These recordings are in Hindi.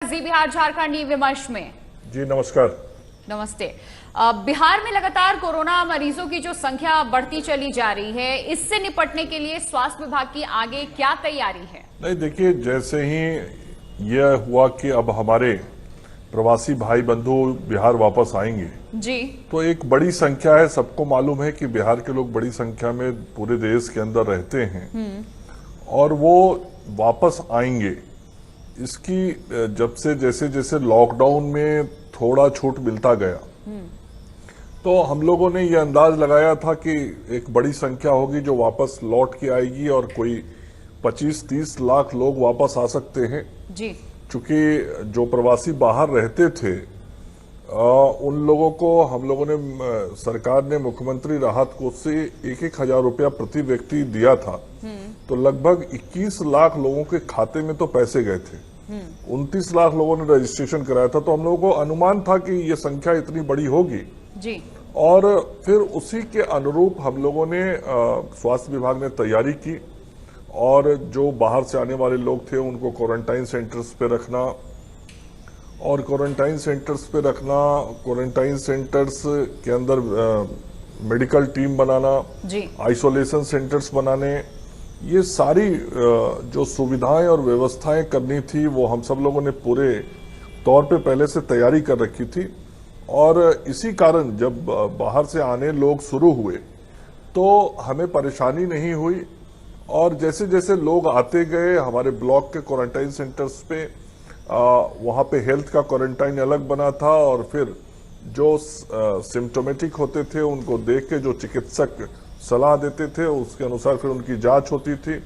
जी बिहार झारखंड ई विमर्श में। जी नमस्कार। नमस्ते। बिहार में लगातार कोरोना मरीजों की जो संख्या बढ़ती चली जा रही है, इससे निपटने के लिए स्वास्थ्य विभाग की आगे क्या तैयारी है? नहीं देखिए, जैसे ही यह हुआ कि अब हमारे प्रवासी भाई बंधु बिहार वापस आएंगे जी, तो एक बड़ी संख्या है। सबको मालूम है कि बिहार के लोग बड़ी संख्या में पूरे देश के अंदर रहते हैं और वो वापस आएंगे। इसकी जब से जैसे जैसे लॉकडाउन में थोड़ा छूट मिलता गया तो हम लोगों ने ये अंदाज लगाया था कि एक बड़ी संख्या होगी जो वापस लौट के आएगी और कोई 25-30 लाख लोग वापस आ सकते हैं जी। चूंकि जो प्रवासी बाहर रहते थे उन लोगों को हम लोगों ने सरकार ने मुख्यमंत्री राहत कोष से 1,000 रुपया प्रति व्यक्ति दिया था। तो लगभग 21 लाख लोगों के खाते में तो पैसे गए थे। 29 लाख लोगों ने रजिस्ट्रेशन कराया था। तो हम लोगों को अनुमान था कि ये संख्या इतनी बड़ी होगी जी। और फिर उसी के अनुरूप हम लोगों ने स्वास्थ्य विभाग ने तैयारी की और जो बाहर से आने वाले लोग थे उनको क्वारंटाइन सेंटर्स पे रखना और क्वारंटाइन सेंटर्स के अंदर मेडिकल टीम बनाना जी, आइसोलेशन सेंटर्स बनाने, ये सारी जो सुविधाएं और व्यवस्थाएं करनी थी वो हम सब लोगों ने पूरे तौर पे पहले से तैयारी कर रखी थी। और इसी कारण जब बाहर से आने लोग शुरू हुए तो हमें परेशानी नहीं हुई और जैसे जैसे लोग आते गए हमारे ब्लॉक के क्वारंटाइन सेंटर्स पे वहां पे हेल्थ का क्वारंटाइन अलग बना था और फिर जो सिम्टोमेटिक होते थे उनको देख के जो चिकित्सक सलाह देते थे उसके अनुसार फिर उनकी जांच होती थी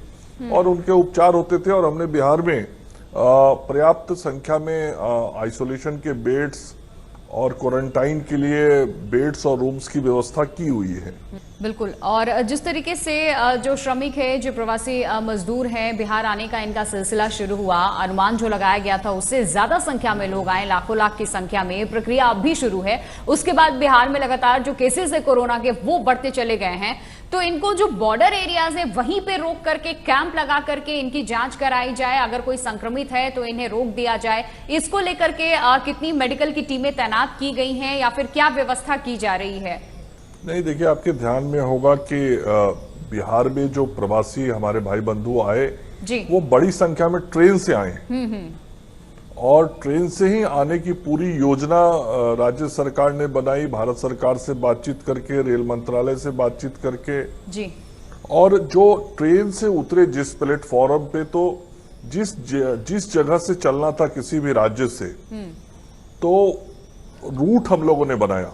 और उनके उपचार होते थे। और हमने बिहार में पर्याप्त संख्या में आइसोलेशन के बेड्स और क्वारंटाइन के लिए बेड्स और रूम्स की व्यवस्था की हुई है। बिल्कुल। और जिस तरीके से जो श्रमिक है, जो प्रवासी मजदूर हैं, बिहार आने का इनका सिलसिला शुरू हुआ, अनुमान जो लगाया गया था उससे ज्यादा संख्या में लोग आए, लाखों लाख की संख्या में। प्रक्रिया अब भी शुरू है। उसके बाद बिहार में लगातार जो केसेस है कोरोना के वो बढ़ते चले गए हैं। तो इनको जो बॉर्डर एरियाज है वहीं पे रोक करके कैंप लगा करके इनकी जांच कराई जाए, अगर कोई संक्रमित है तो इन्हें रोक दिया जाए। इसको लेकर के कितनी मेडिकल की टीमें तैनात की गई हैं या फिर क्या व्यवस्था की जा रही है? नहीं देखिए, आपके ध्यान में होगा कि बिहार में जो प्रवासी हमारे भाई बंधु आए जी, वो बड़ी संख्या में ट्रेन से आए और ट्रेन से ही आने की पूरी योजना राज्य सरकार ने बनाई, भारत सरकार से बातचीत करके, रेल मंत्रालय से बातचीत करके जी। और जो ट्रेन से उतरे जिस प्लेटफॉर्म पे, तो जिस जगह से चलना था किसी भी राज्य से, तो रूट हम लोगों ने बनाया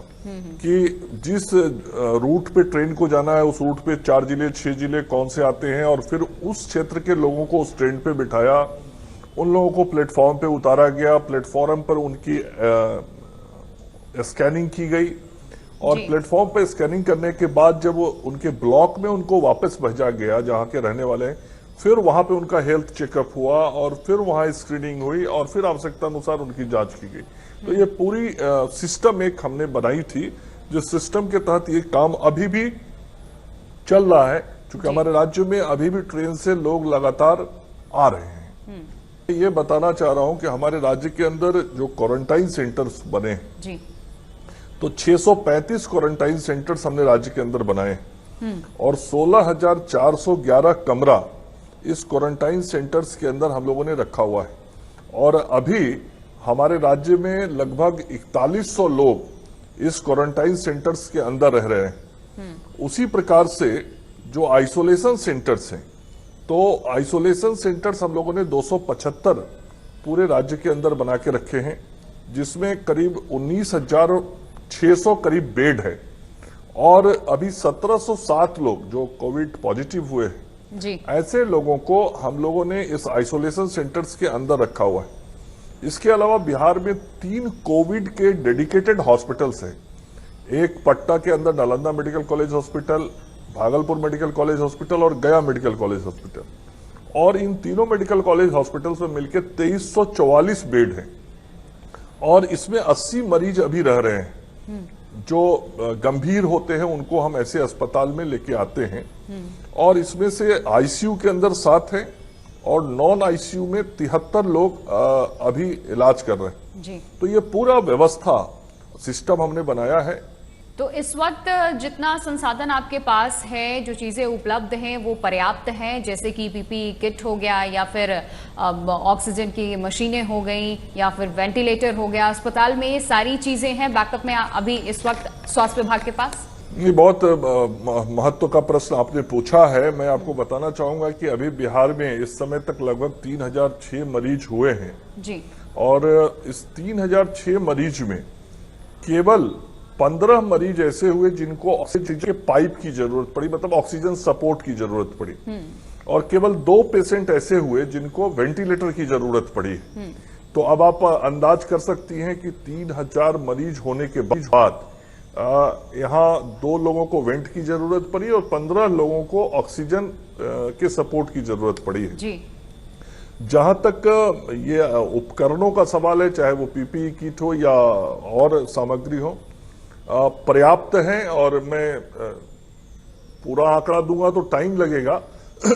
कि जिस रूट पे ट्रेन को जाना है उस रूट पे 4 जिले 6 जिले कौन से आते हैं और फिर उस क्षेत्र के लोगों को उस ट्रेन पे बिठाया, उन लोगों को प्लेटफॉर्म पे उतारा गया, प्लेटफॉर्म पर उनकी स्कैनिंग की गई और प्लेटफॉर्म पे स्कैनिंग करने के बाद जब उनके ब्लॉक में उनको वापस भेजा गया जहां के रहने वाले हैं, फिर वहां पे उनका हेल्थ चेकअप हुआ और फिर वहां स्क्रीनिंग हुई और फिर आवश्यकता अनुसार उनकी जांच की गई। तो ये पूरी सिस्टम एक हमने बनाई थी, जिस सिस्टम के तहत ये काम अभी भी चल रहा है क्योंकि हमारे राज्य में अभी भी ट्रेन से लोग लगातार आ रहे हैं। ये बताना चाह रहा हूं कि हमारे राज्य के अंदर जो क्वारंटाइन सेंटर्स बने जी, तो 635 क्वारंटाइन सेंटर्स हमने राज्य के अंदर बनाए और 16,411 कमरा इस क्वारंटाइन सेंटर्स के अंदर हम लोगों ने रखा हुआ है। और अभी हमारे राज्य में लगभग 4100 लोग इस क्वारंटाइन सेंटर्स के अंदर रह रहे हैं। उसी प्रकार से जो आइसोलेशन सेंटर्स हैं, तो आइसोलेशन सेंटर्स हम लोगों ने 275 पूरे राज्य के अंदर बना के रखे हैं, जिसमें करीब 19,600 करीब बेड है और अभी 1707 लोग जो कोविड पॉजिटिव हुए हैं जी, ऐसे लोगों को हम लोगों ने इस आइसोलेशन सेंटर्स के अंदर रखा हुआ है। इसके अलावा बिहार में 3 कोविड के डेडिकेटेड हॉस्पिटल्स हैं। एक पटना के अंदर Nalanda medical college hospital, Bhagalpur medical college hospital और गया मेडिकल कॉलेज हॉस्पिटल। और इन तीनों मेडिकल कॉलेज हॉस्पिटल्स में मिलकर 2344 बेड हैं और इसमें 80 मरीज अभी रह रहे हैं। जो गंभीर होते हैं उनको हम ऐसे अस्पताल में लेके आते हैं और इसमें से आईसीयू के अंदर 7 हैं और नॉन आईसीयू में 73 लोग अभी इलाज कर रहे हैं जी। तो ये पूरा व्यवस्था सिस्टम हमने बनाया है। तो इस वक्त जितना संसाधन आपके पास है, जो चीजें उपलब्ध हैं वो पर्याप्त हैं, जैसे कि पीपीई किट हो गया या फिर ऑक्सीजन की मशीनें हो गई या फिर वेंटिलेटर हो गया, अस्पताल में ये सारी चीजें हैं बैकअप में अभी इस वक्त स्वास्थ्य विभाग के पास? ये बहुत महत्व का प्रश्न आपने पूछा है। मैं आपको बताना चाहूंगा कि अभी बिहार में इस समय तक लगभग 3006 मरीज हुए हैं जी। और इस 3006 मरीज में केवल 15 मरीज ऐसे हुए जिनको ऑक्सीजन के पाइप की जरूरत पड़ी, मतलब ऑक्सीजन सपोर्ट की जरूरत पड़ी, और केवल 2 पेशेंट ऐसे हुए जिनको वेंटिलेटर की जरूरत पड़ी। तो अब आप अंदाज कर सकती हैं कि 3000 मरीज होने के बाद यहाँ 2 लोगों को वेंट की जरूरत पड़ी और 15 लोगों को ऑक्सीजन के सपोर्ट की जरूरत पड़ी है जी। जहां तक ये उपकरणों का सवाल है, चाहे वो पीपीई किट हो या और सामग्री हो, पर्याप्त है। और मैं पूरा आंकड़ा दूंगा तो टाइम लगेगा।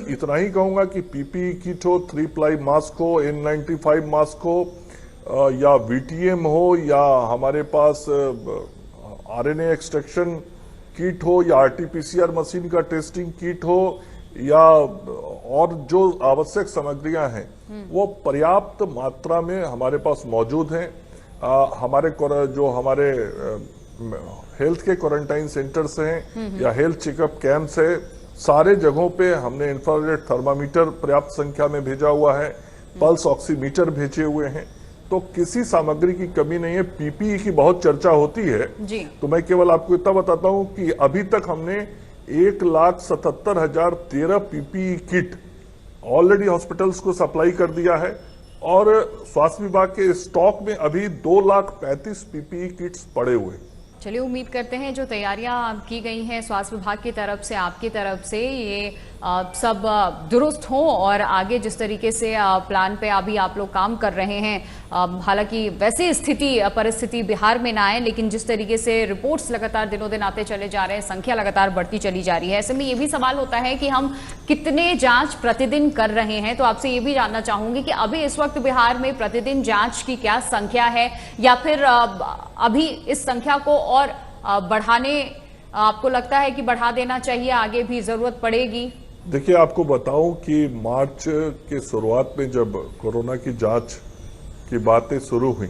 इतना ही कहूंगा कि पीपीई किट हो, 3 प्लाई मास्क हो, N95 मास्क हो, या वीटीएम हो, या हमारे पास आरएनए एक्सट्रैक्शन किट हो, या आरटीपीसीआर मशीन का टेस्टिंग किट हो, या और जो आवश्यक सामग्रियां हैं वो पर्याप्त मात्रा में हमारे पास मौजूद हैं। हमारे जो हमारे हेल्थ के क्वारंटाइन सेंटर्स हैं या हेल्थ चेकअप कैंप्स है, सारे जगहों पे हमने इंफ्रारेड थर्मामीटर पर्याप्त संख्या में भेजा हुआ है, पल्स ऑक्सीमीटर भेजे हुए हैं। तो किसी सामग्री की कमी नहीं है। पीपीई की बहुत चर्चा होती है जी। तो मैं केवल आपको इतना बताता हूं कि अभी तक हमने 1,77,013 पीपीई किट ऑलरेडी हॉस्पिटल्स को सप्लाई कर दिया है और स्वास्थ्य विभाग के स्टॉक में अभी 2,35,000 पीपीई किट्स पड़े हुए। चलिए, उम्मीद करते हैं जो तैयारियां की गई हैं स्वास्थ्य विभाग की तरफ से, आपकी तरफ से, ये सब दुरुस्त हों और आगे जिस तरीके से प्लान पे अभी आप लोग काम कर रहे हैं, हालांकि वैसी परिस्थिति बिहार में ना आए, लेकिन जिस तरीके से रिपोर्ट्स लगातार दिनों दिन आते चले जा रहे हैं, संख्या लगातार बढ़ती चली जा रही है, ऐसे में ये भी सवाल होता है कि हम कितने जांच प्रतिदिन कर रहे हैं। तो आपसे ये भी जानना चाहूंगी कि अभी इस वक्त बिहार में प्रतिदिन जांच की क्या संख्या है, या फिर अभी इस संख्या को और बढ़ाने आपको लगता है कि बढ़ा देना चाहिए, आगे भी जरूरत पड़ेगी? देखिए, आपको बताऊं कि मार्च के शुरुआत में जब कोरोना की जांच की बातें शुरू हुई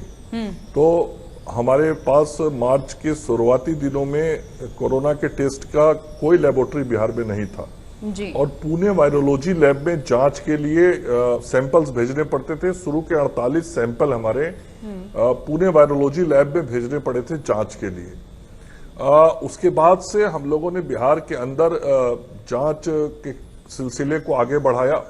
तो हमारे पास मार्च के शुरुआती दिनों में कोरोना के टेस्ट का कोई लेबोरेटरी बिहार में नहीं था जी। और पुणे वायरोलॉजी लैब में जांच के लिए सैंपल्स भेजने पड़ते थे। शुरू के 48 सैंपल हमारे पुणे वायरोलॉजी लैब में भेजने पड़े थे जांच के लिए। उसके बाद से हम लोगों ने बिहार के अंदर जांच के सिलसिले को आगे बढ़ाया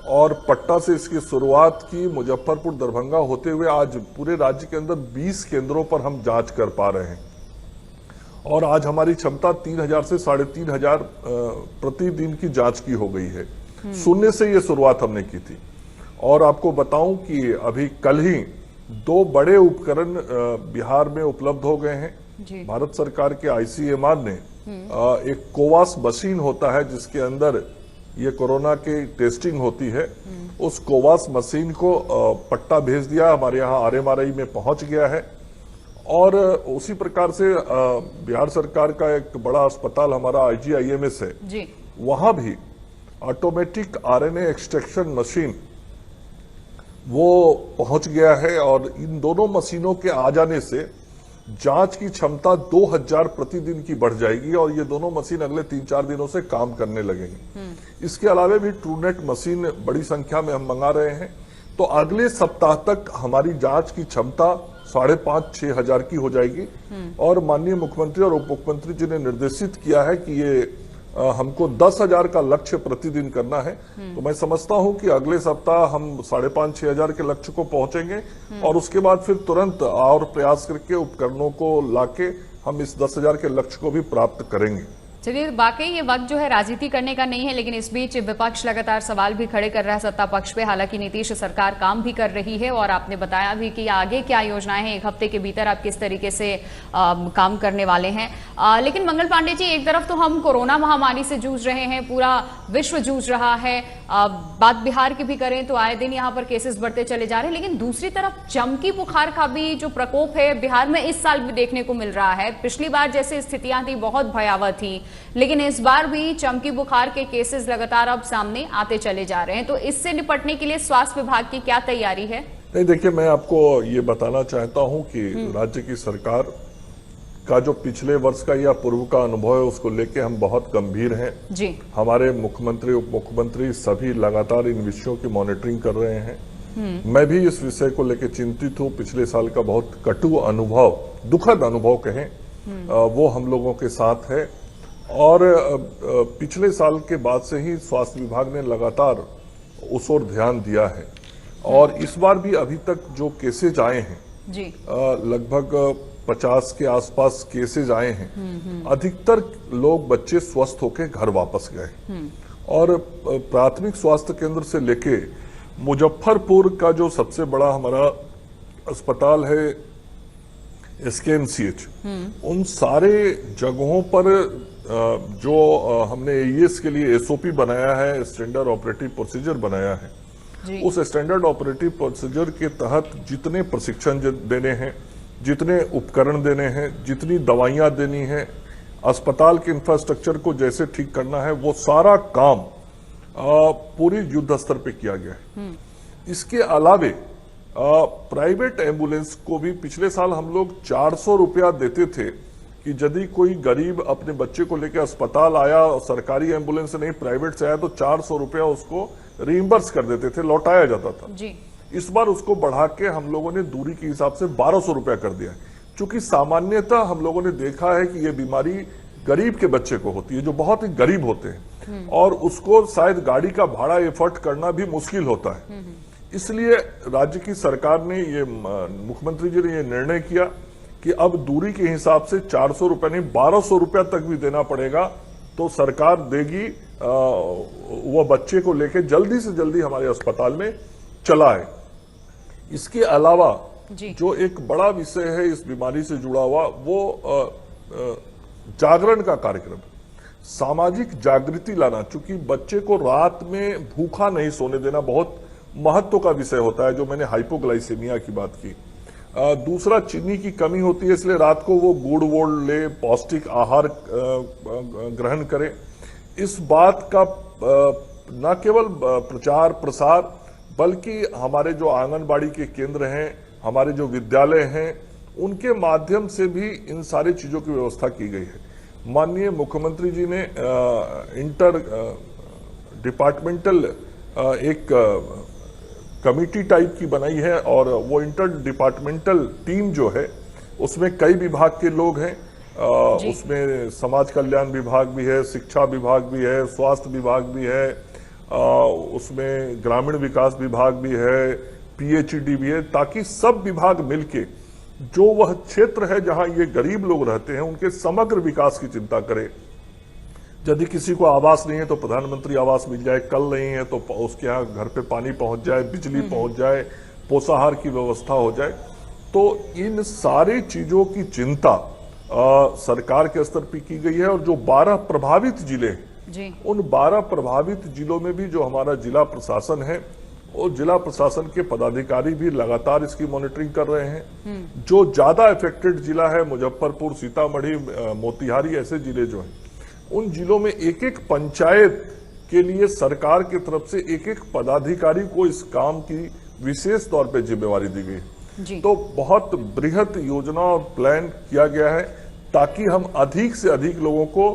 और पटना से इसकी शुरुआत की, मुजफ्फरपुर, दरभंगा होते हुए आज पूरे राज्य के अंदर 20 केंद्रों पर हम जांच कर पा रहे हैं। और आज हमारी क्षमता 3,000 से 3,500 प्रतिदिन की जांच की हो गई है। शून्य से ये शुरुआत हमने की थी। और आपको बताऊं कि अभी कल ही 2 बड़े उपकरण बिहार में उपलब्ध हो गए हैं। भारत सरकार के आईसीएमआर ने एक कोवास मशीन होता है जिसके अंदर ये कोरोना की टेस्टिंग होती है, उस कोवास मशीन को पट्टा भेज दिया, हमारे यहाँ आरएमआरआई में पहुंच गया है। और उसी प्रकार से बिहार सरकार का एक बड़ा अस्पताल हमारा IGIMS है जी। वहां भी ऑटोमेटिक आरएनए एक्सट्रैक्शन मशीन वो पहुंच गया है। और इन दोनों मशीनों के आ जाने से जांच की क्षमता 2,000 प्रतिदिन की बढ़ जाएगी और ये दोनों मशीन अगले 3-4 दिनों से काम करने लगेंगी। इसके अलावा भी ट्रूनेट मशीन बड़ी संख्या में हम मंगा रहे हैं। तो अगले सप्ताह तक हमारी जांच की क्षमता 5,500-6 हजार की हो जाएगी। और माननीय मुख्यमंत्री और उप मुख्यमंत्री जी ने निर्देशित किया है कि ये हमको 10,000 का लक्ष्य प्रतिदिन करना है। तो मैं समझता हूं कि अगले सप्ताह हम 5,500-6 हजार के लक्ष्य को पहुंचेंगे और उसके बाद फिर तुरंत और प्रयास करके उपकरणों को लाके हम इस 10,000 के लक्ष्य को भी प्राप्त करेंगे। चलिए, वाकई ये वक्त जो है राजनीति करने का नहीं है, लेकिन इस बीच विपक्ष लगातार सवाल भी खड़े कर रहा है सत्ता पक्ष पे। हालांकि नीतीश सरकार काम भी कर रही है और आपने बताया भी कि आगे क्या योजनाएं हैं, एक हफ्ते के भीतर आप किस तरीके से काम करने वाले हैं। लेकिन मंगल पांडे जी, एक तरफ तो हम कोरोना महामारी से जूझ रहे हैं, पूरा विश्व जूझ रहा है। बात बिहार की भी करें तो आए दिन यहाँ पर केसेस बढ़ते चले जा रहे हैं, लेकिन दूसरी तरफ चमकी बुखार का भी जो प्रकोप है बिहार में इस साल भी देखने को मिल रहा है। पिछली बार जैसे स्थितियां थी बहुत भयावह थी, लेकिन इस बार भी चमकी बुखार के केसेस लगातार अब सामने आते चले जा रहे हैं। तो इससे निपटने के लिए स्वास्थ्य विभाग की क्या तैयारी है? नहीं, देखिए, मैं आपको ये बताना चाहता हूं कि राज्य की सरकार का जो पिछले वर्ष का या पूर्व का अनुभव है उसको लेके हम बहुत गंभीर हैं जी। हमारे मुख्यमंत्री, उप मुख्यमंत्री सभी लगातार इन विषयों की मॉनिटरिंग कर रहे हैं। मैं भी इस विषय को लेकर चिंतित हूं। पिछले साल का बहुत कटु अनुभव, दुखद अनुभव कहें, वो हम लोगों के साथ है। और पिछले साल के बाद से ही स्वास्थ्य विभाग ने लगातार उस ओर ध्यान दिया है। और इस बार भी अभी तक जो केसेज आए हैं जी, लगभग 50 के आसपास केसेज आए हैं। अधिकतर लोग, बच्चे स्वस्थ होकर घर वापस गए। और प्राथमिक स्वास्थ्य केंद्र से लेके मुजफ्फरपुर का जो सबसे बड़ा हमारा अस्पताल है SKMCH, उन सारे जगहों पर जो हमने AES के लिए SOP बनाया है, स्टैंडर्ड ऑपरेटिव प्रोसीजर बनाया है, उस स्टैंडर्ड ऑपरेटिव प्रोसीजर के तहत जितने प्रशिक्षण देने हैं, जितने उपकरण देने हैं, जितनी दवाइयां देनी है, अस्पताल के इंफ्रास्ट्रक्चर को जैसे ठीक करना है, वो सारा काम पूरी युद्ध स्तर पे किया गया है। इसके अलावे प्राइवेट एम्बुलेंस को भी पिछले साल हम लोग 400 रुपया देते थे कि यदि कोई गरीब अपने बच्चे को लेकर अस्पताल आया, सरकारी एम्बुलेंस से नहीं प्राइवेट से आया, तो 400 रुपया उसको रिइंबर्स कर देते थे, लौटाया जाता था जी। इस बार उसको बढ़ा के हम लोगों ने दूरी के हिसाब से 1200 रुपया कर दिया है। क्योंकि सामान्यतः हम लोगों ने देखा है कि ये बीमारी गरीब के बच्चे को होती है, जो बहुत ही गरीब होते हैं, और उसको शायद गाड़ी का भाड़ा एफर्ट करना भी मुश्किल होता है। इसलिए राज्य की सरकार ने ये, मुख्यमंत्री जी ने ये निर्णय किया कि अब दूरी के हिसाब से 400 रुपया नहीं, 1200 रुपया तक भी देना पड़ेगा, तो सरकार देगी। वह बच्चे को लेके जल्दी से जल्दी हमारे अस्पताल में चला है। इसके अलावा जो एक बड़ा विषय है इस बीमारी से जुड़ा हुआ, वो जागरण का कार्यक्रम, सामाजिक जागृति लाना। चूंकि बच्चे को रात में भूखा नहीं सोने देना बहुत महत्व का विषय होता है, जो मैंने हाइपोग्लाइसेमिया की बात की। दूसरा, चीनी की कमी होती है, इसलिए रात को वो गुड़ वोड़ ले, पौष्टिक आहार ग्रहण करे। इस बात का न केवल प्रचार प्रसार, बल्कि हमारे जो आंगनबाड़ी के केंद्र हैं, हमारे जो विद्यालय हैं, उनके माध्यम से भी इन सारी चीजों की व्यवस्था की गई है। माननीय मुख्यमंत्री जी ने इंटर डिपार्टमेंटल एक कमिटी टाइप की बनाई है, और वो इंटर डिपार्टमेंटल टीम जो है उसमें कई विभाग के लोग हैं। उसमें समाज कल्याण विभाग भी है, शिक्षा विभाग भी है, स्वास्थ्य विभाग भी है, उसमें ग्रामीण विकास विभाग भी है, PHED भी है, ताकि सब विभाग मिलके जो वह क्षेत्र है जहां ये गरीब लोग रहते हैं उनके समग्र विकास की चिंता करे। यदि किसी को आवास नहीं है तो प्रधानमंत्री आवास मिल जाए, कल नहीं है तो उसके यहाँ घर पे पानी पहुंच जाए, बिजली पहुंच जाए, पोषाहार की व्यवस्था हो जाए। तो इन सारी चीजों की चिंता सरकार के स्तर पर की गई है। और जो 12 प्रभावित जिले हैं, उन 12 प्रभावित जिलों में भी जो हमारा जिला प्रशासन है, और जिला प्रशासन के पदाधिकारी भी लगातार इसकी मॉनिटरिंग कर रहे हैं। जो ज्यादा इफेक्टेड जिला है, मुजफ्फरपुर, सीतामढ़ी, मोतिहारी, ऐसे जिले जो हैं, उन जिलों में एक एक पंचायत के लिए सरकार की तरफ से एक एक पदाधिकारी को इस काम की विशेष तौर पे जिम्मेवारी दी गई। तो बहुत बृहत योजना और प्लान किया गया है, ताकि हम अधिक से अधिक लोगों को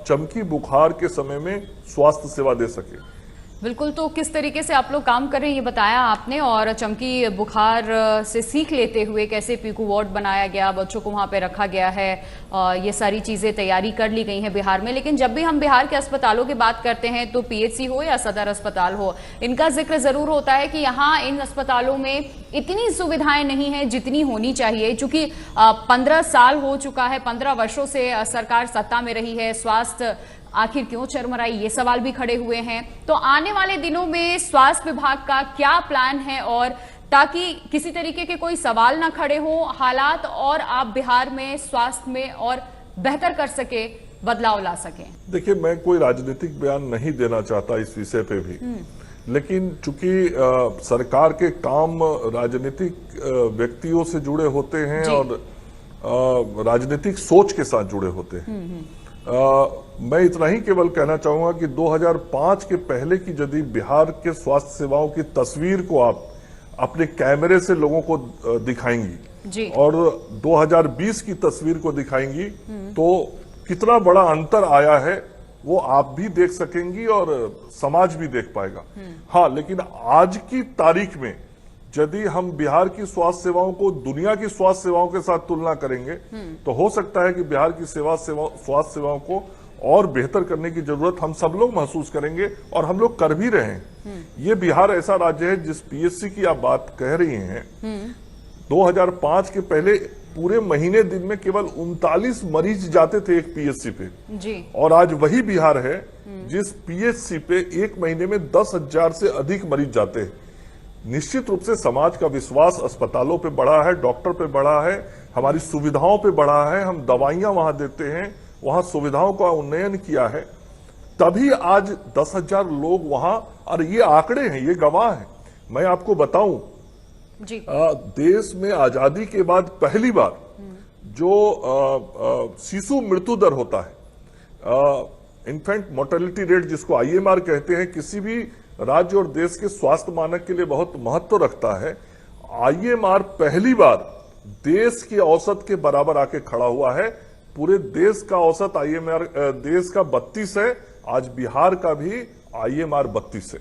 चमकी बुखार के समय में स्वास्थ्य सेवा दे सके। बिल्कुल, तो किस तरीके से आप लोग काम कर रहे हैं ये बताया आपने, और चमकी बुखार से सीख लेते हुए कैसे पीकू वार्ड बनाया गया, बच्चों को वहां पे रखा गया है, ये सारी चीजें तैयारी कर ली गई हैं बिहार में। लेकिन जब भी हम बिहार के अस्पतालों की बात करते हैं तो पीएचसी हो या सदर अस्पताल हो, इनका जिक्र जरूर होता है कि यहाँ इन अस्पतालों में इतनी सुविधाएं नहीं है जितनी होनी चाहिए। चूंकि 15 साल हो चुका है, 15 वर्षों से सरकार सत्ता में रही है, स्वास्थ्य आखिर क्यों चरमराई, ये सवाल भी खड़े हुए हैं। तो आने वाले दिनों में स्वास्थ्य विभाग का क्या प्लान है, और ताकि किसी तरीके के कोई सवाल ना खड़े हो हालात, और आप बिहार में स्वास्थ्य में और बेहतर कर सके, बदलाव ला सके? देखिए, मैं कोई राजनीतिक बयान नहीं देना चाहता इस विषय पे भी, लेकिन चूंकि सरकार के काम राजनीतिक व्यक्तियों से जुड़े होते हैं और राजनीतिक सोच के साथ जुड़े होते हैं। मैं इतना ही केवल कहना चाहूंगा कि 2005 के पहले की यदि बिहार के स्वास्थ्य सेवाओं की तस्वीर को आप अपने कैमरे से लोगों को दिखाएंगी जी, और 2020 की तस्वीर को दिखाएंगी, तो कितना बड़ा अंतर आया है वो आप भी देख सकेंगी और समाज भी देख पाएगा। हाँ, लेकिन आज की तारीख में यदि हम बिहार की स्वास्थ्य सेवाओं को दुनिया की स्वास्थ्य सेवाओं के साथ तुलना करेंगे तो हो सकता है कि बिहार की स्वास्थ्य सेवाओं को और बेहतर करने की जरूरत हम सब लोग महसूस करेंगे, और हम लोग कर भी रहे हैं। ये बिहार ऐसा राज्य है जिस पीएचसी की आप बात कह रही हैं, 2005 के पहले पूरे महीने दिन में केवल 39 मरीज जाते थे एक पीएचसी पे जी, और आज वही बिहार है जिस पीएचसी पे एक महीने में 10,000 से अधिक मरीज जाते हैं। निश्चित रूप से समाज का विश्वास अस्पतालों पे बढ़ा है, डॉक्टर पे बढ़ा है, हमारी सुविधाओं पे बढ़ा है, हम दवाइयां वहां देते हैं, वहां सुविधाओं का उन्नयन किया है, तभी आज 10,000 लोग वहां, और ये आंकड़े हैं, ये गवाह हैं। मैं आपको बताऊं जी, देश में आजादी के बाद पहली बार जो शिशु मृत्यु दर होता है, इन्फेंट मोर्टेलिटी रेट जिसको IMR कहते हैं, किसी भी राज्य और देश के स्वास्थ्य मानक के लिए बहुत महत्व रखता है। IMR पहली बार देश के औसत के बराबर आके खड़ा हुआ है। पूरे देश का औसत IMR देश का 32 है, आज बिहार का भी IMR 32 है।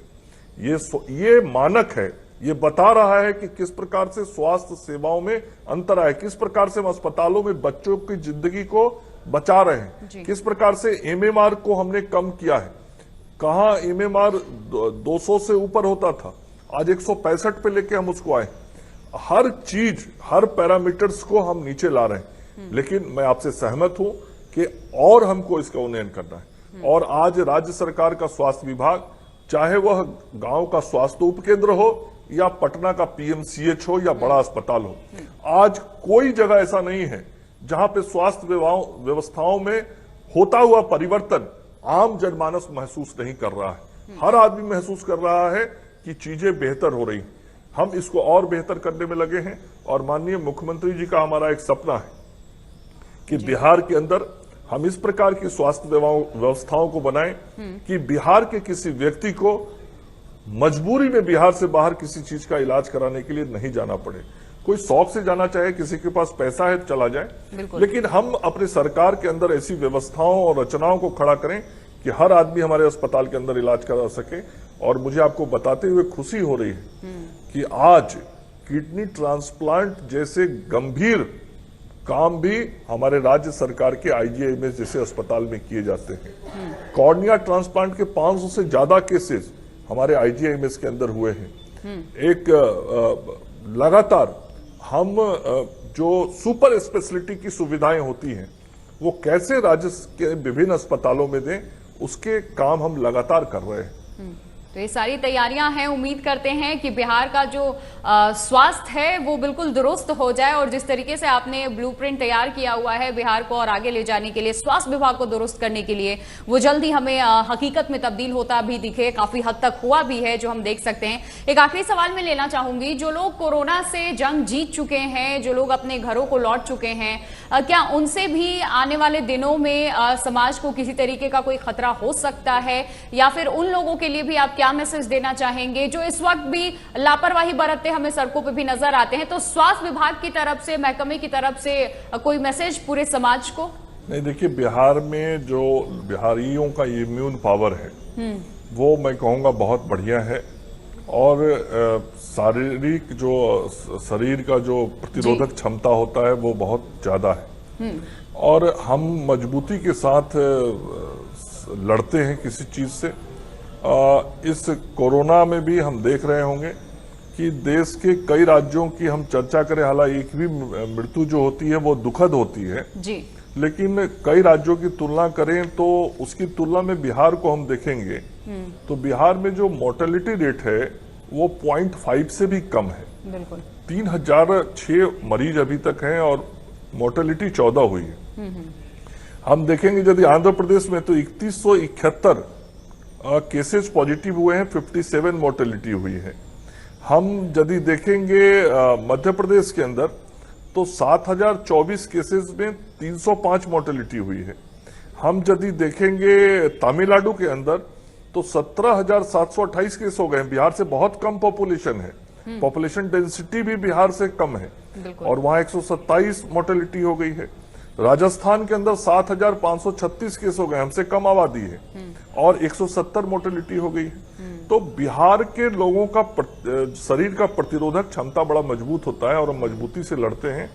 ये मानक है, ये बता रहा है कि किस प्रकार से स्वास्थ्य सेवाओं में अंतर आया, किस प्रकार से हम अस्पतालों में बच्चों की जिंदगी को बचा रहे हैं, किस प्रकार से MMR को हमने कम किया है। कहां MMR 200 से ऊपर होता था, आज 165 पे लेके हम उसको आए। हर चीज, हर पैरामीटर्स को हम नीचे ला रहे हैं, लेकिन मैं आपसे सहमत हूं कि और हमको इसका उन्नयन करना है। और आज राज्य सरकार का स्वास्थ्य विभाग, चाहे वह गांव का स्वास्थ्य उपकेंद्र हो या पटना का PMCH हो या बड़ा अस्पताल हो, आज कोई जगह ऐसा नहीं है जहां पे स्वास्थ्य व्यवस्थाओं में होता हुआ परिवर्तन आम जनमानस महसूस नहीं कर रहा है। हर आदमी महसूस कर रहा है कि चीजें बेहतर हो रही। हम इसको और बेहतर करने में लगे हैं, और माननीय मुख्यमंत्री जी का हमारा एक सपना है कि बिहार के अंदर हम इस प्रकार की स्वास्थ्य व्यवस्थाओं को बनाएं कि बिहार के किसी व्यक्ति को मजबूरी में बिहार से बाहर किसी चीज का इलाज कराने के लिए नहीं जाना पड़े। कोई शौक से जाना चाहे, किसी के पास पैसा है चला जाए, लेकिन हम अपने सरकार के अंदर ऐसी व्यवस्थाओं और रचनाओं को खड़ा करें कि हर आदमी हमारे अस्पताल के अंदर इलाज करा सके। और मुझे आपको बताते हुए खुशी हो रही है कि आज किडनी ट्रांसप्लांट जैसे गंभीर काम भी हमारे राज्य सरकार के IGIMS जैसे अस्पताल में किए जाते हैं। कॉर्निया ट्रांसप्लांट के 500 से ज्यादा केसेस हमारे IGIMS के अंदर हुए हैं। एक लगातार हम जो सुपर स्पेशलिटी की सुविधाएं होती हैं वो कैसे राज्य के विभिन्न अस्पतालों में दें, उसके काम हम लगातार कर रहे हैं। तो ये सारी तैयारियां हैं। उम्मीद करते हैं कि बिहार का जो स्वास्थ्य है वो बिल्कुल दुरुस्त हो जाए, और जिस तरीके से आपने ब्लूप्रिंट तैयार किया हुआ है बिहार को और आगे ले जाने के लिए, स्वास्थ्य विभाग को दुरुस्त करने के लिए, वो जल्दी हमें हकीकत में तब्दील होता भी दिखे। काफी हद तक हुआ भी है जो हम देख सकते हैं। एक आखिरी सवाल मैं लेना चाहूंगी, जो लोग कोरोना से जंग जीत चुके हैं, जो लोग अपने घरों को लौट चुके हैं, क्या उनसे भी आने वाले दिनों में समाज को किसी तरीके का कोई खतरा हो सकता है, या फिर उन लोगों के लिए भी आप क्या मैसेज देना चाहेंगे जो इस वक्त भी लापरवाही बरतते हमें सड़कों पे भी नजर आते हैं? तो स्वास्थ्य विभाग की तरफ से, महकमे की तरफ से कोई मैसेज पूरे समाज को? नहीं, देखिए, बिहार में जो बिहारियों का इम्यून पावर है वो मैं कहूँगा बहुत बढ़िया है। और शारीरिक जो शरीर का जो प्रतिरोधक क्षमता होता है वो बहुत ज़्यादा है। और हम मजबूती के साथ लड़ते हैं किसी चीज़ से। इस कोरोना में भी हम देख रहे होंगे कि देश के कई राज्यों की हम चर्चा करें, हालांकि एक भी मृत्यु जो होती है वो दुखद होती है जी, लेकिन कई राज्यों की तुलना करें तो उसकी तुलना में बिहार को हम देखेंगे तो बिहार में जो मोर्टेलिटी रेट है वो 0.5 से भी कम है। बिल्कुल 3006 मरीज अभी तक हैं और मोर्टेलिटी 14 हुई है। हम देखेंगे यदि आंध्र प्रदेश में तो 3171 केसेस पॉजिटिव हुए हैं, 57 मोर्टेलिटी हुई है। हम यदि देखेंगे मध्य प्रदेश के अंदर तो 7024 केसेस में 305 मोर्टेलिटी हुई है। हम यदि देखेंगे तमिलनाडु के अंदर तो 17,728 केस हो गए हैं। बिहार से बहुत कम पॉपुलेशन है, पॉपुलेशन डेंसिटी भी बिहार से कम है और वहां 127 मोर्टेलिटी हो गई है। राजस्थान के अंदर 7,536 केस हो गए, हमसे कम आबादी है और 170 मोर्टेलिटी हो गई है। तो बिहार के लोगों का शरीर का प्रतिरोधक क्षमता बड़ा मजबूत होता है और हम मजबूती से लड़ते हैं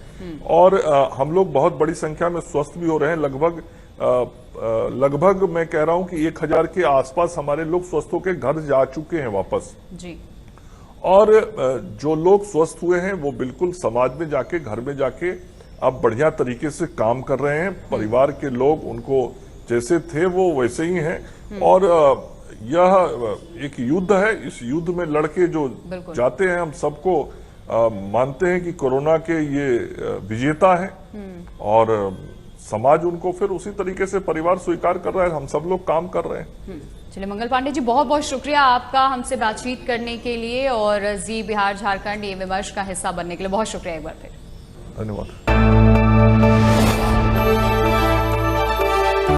और हम लोग बहुत बड़ी संख्या में स्वस्थ भी हो रहे हैं। लगभग मैं कह रहा हूं कि 1000 के आसपास हमारे लोग स्वस्थ होकर घर जा चुके हैं वापस जी। और जो लोग स्वस्थ हुए हैं वो बिल्कुल समाज में जाके, घर में जाके अब बढ़िया तरीके से काम कर रहे हैं। परिवार के लोग उनको जैसे थे वो वैसे ही हैं और यह एक युद्ध है। इस युद्ध में लड़के जो जाते हैं हम सबको मानते हैं कि कोरोना के ये विजेता है और समाज उनको फिर उसी तरीके से परिवार स्वीकार कर रहा है। हम सब लोग काम कर रहे हैं। चलिए मंगल पांडे जी, बहुत बहुत शुक्रिया आपका हमसे बातचीत करने के लिए और जी बिहार झारखंड ये विमर्श का हिस्सा बनने के लिए बहुत शुक्रिया एक बार फिर। धन्यवाद।